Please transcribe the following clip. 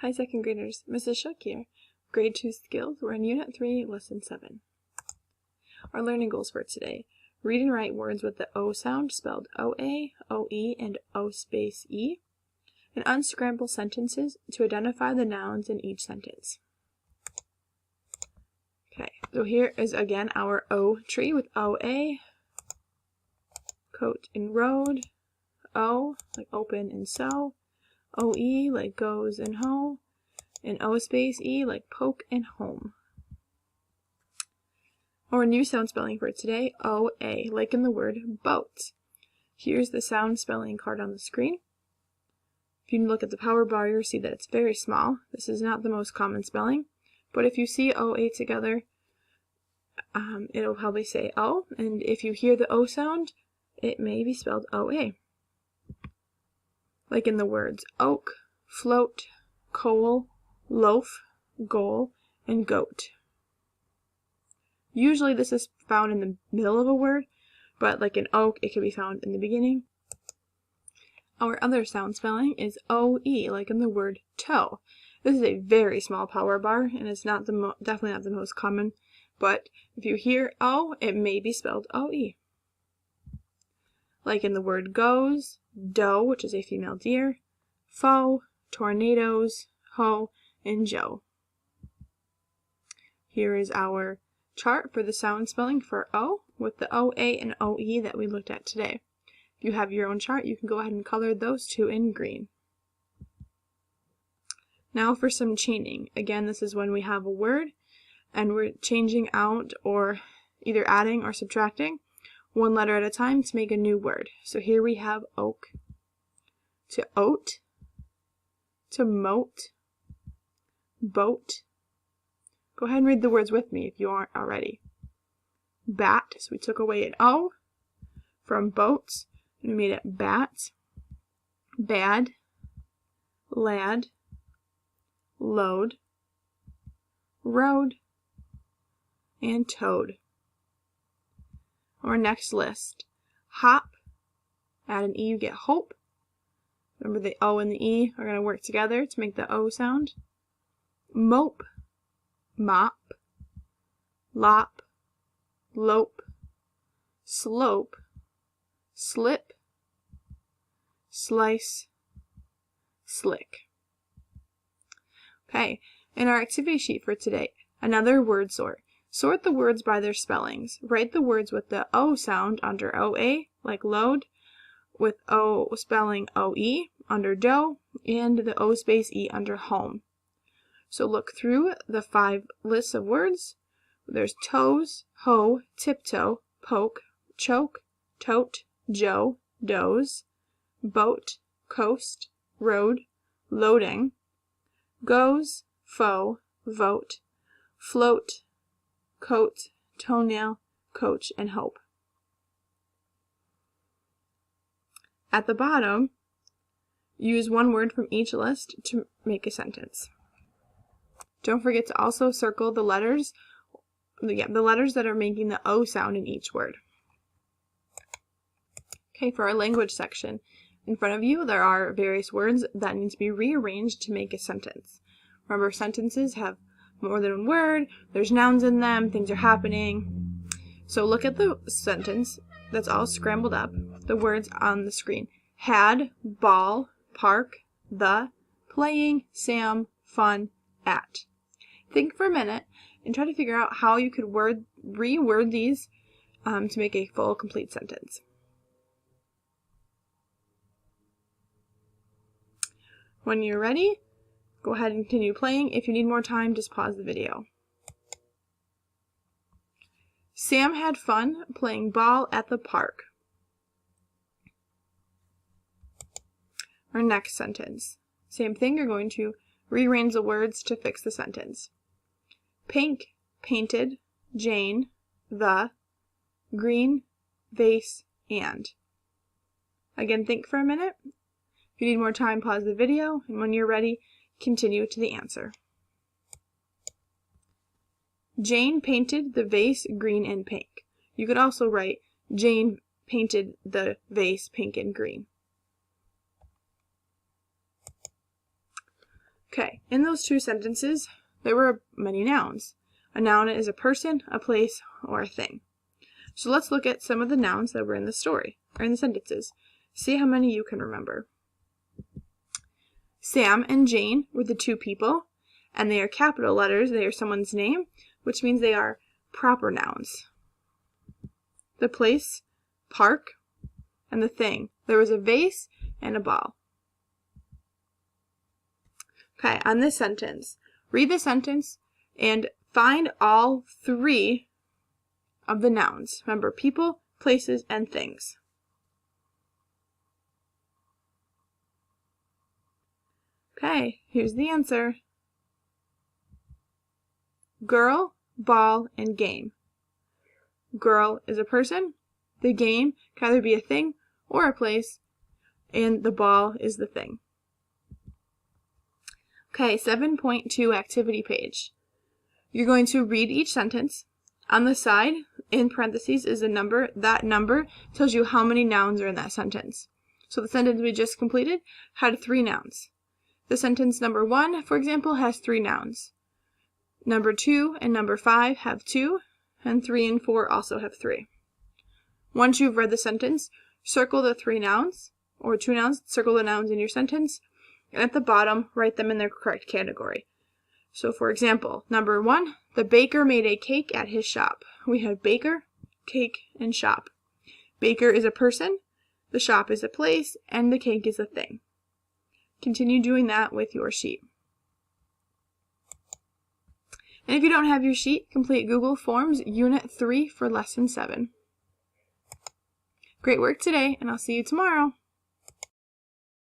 Hi, second graders. Mrs. Shook here. Grade 2 Skills. We're in Unit 3, Lesson 7. Our learning goals for today. Read and write words with the O sound, spelled O-A, O-E, and O-space-E. And unscramble sentences to identify the nouns in each sentence. Okay, so here is again our O tree with O-A, coat and road, O, like open and sew, O-E, like goes and hoe, and O-space-E, like poke and home. Our new sound spelling for today, O-A, like in the word boat. Here's the sound spelling card on the screen. If you look at the power bar, you'll see that it's very small. This is not the most common spelling, but if you see O-A together, it'll probably say O, and if you hear the O sound, it may be spelled O-A. Like in the words oak, float, coal, loaf, goal, and goat. Usually this is found in the middle of a word, but like in oak, it can be found in the beginning. Our other sound spelling is O-E, like in the word toe. This is a very small power bar, and it's not definitely not the most common, but if you hear O, it may be spelled O-E. Like in the word goes, doe, which is a female deer, foe, tornadoes, hoe, and Joe. Here is our chart for the sound spelling for O with the O-A and O-E that we looked at today. If you have your own chart, you can go ahead and color those two in green. Now for some chaining. Again, this is when we have a word and we're changing out or either adding or subtracting one letter at a time to make a new word. So here we have oak, to oat, to moat, boat. Go ahead and read the words with me if you aren't already. Bat, so we took away an O from boats and we made it bat. Bad, lad, load, road, and toad. Our next list. Hop, add an E, you get hope. Remember the O and the E are going to work together to make the O sound. Mope, mop, lop, lope, slope, slip, slice, slick. Okay, in our activity sheet for today, another word sort. Sort the words by their spellings. Write the words with the O sound under O-A, like load, with O spelling O-E under doe, and the O-space-E under home. So look through the 5 lists of words. There's toes, hoe, tiptoe, poke, choke, tote, Joe, doze, boat, coast, road, loading, goes, foe, vote, float, coat, toenail, coach, and hope. At the bottom, use one word from each list to make a sentence. Don't forget to also circle the letters that are making the O sound in each word. Okay, for our language section, in front of you there are various words that need to be rearranged to make a sentence. Remember, sentences have more than one word, there's nouns in them, things are happening. So look at the sentence that's all scrambled up, the words on the screen. Had, ball, park, the, playing, Sam, fun, at. Think for a minute and try to figure out how you could reword these to make a full, complete sentence. When you're ready, go ahead and continue playing. If you need more time, just pause the video. Sam had fun playing ball at the park. Our next sentence. Same thing, you're going to rearrange the words to fix the sentence. Pink, painted, Jane, the, green, vase, and. Again, think for a minute. If you need more time, pause the video, and when you're ready, continue to the answer. Jane painted the vase green and pink. You could also write Jane painted the vase pink and green. Okay, in those two sentences, there were many nouns. A noun is a person, a place, or a thing. So let's look at some of the nouns that were in the story, or in the sentences. See how many you can remember. Sam and Jane were the two people, and they are capital letters. They are someone's name, which means they are proper nouns. The place, park, and the thing. There was a vase and a ball. Okay, on this sentence, read the sentence and find all three of the nouns. Remember, people, places, and things. Okay, here's the answer. Girl, ball, and game. Girl is a person. The game can either be a thing or a place. And the ball is the thing. Okay, 7.2 activity page. You're going to read each sentence. On the side, in parentheses, is a number. That number tells you how many nouns are in that sentence. So the sentence we just completed had 3 nouns. The sentence number 1, for example, has 3 nouns. Number 2 and number 5 have 2, and 3 and 4 also have 3. Once you've read the sentence, circle the 3 nouns, or 2 nouns, circle the nouns in your sentence, and at the bottom, write them in their correct category. So for example, number 1, the baker made a cake at his shop. We have baker, cake, and shop. Baker is a person, the shop is a place, and the cake is a thing. Continue doing that with your sheet. And if you don't have your sheet, complete Google Forms Unit 3 for Lesson 7. Great work today, and I'll see you tomorrow.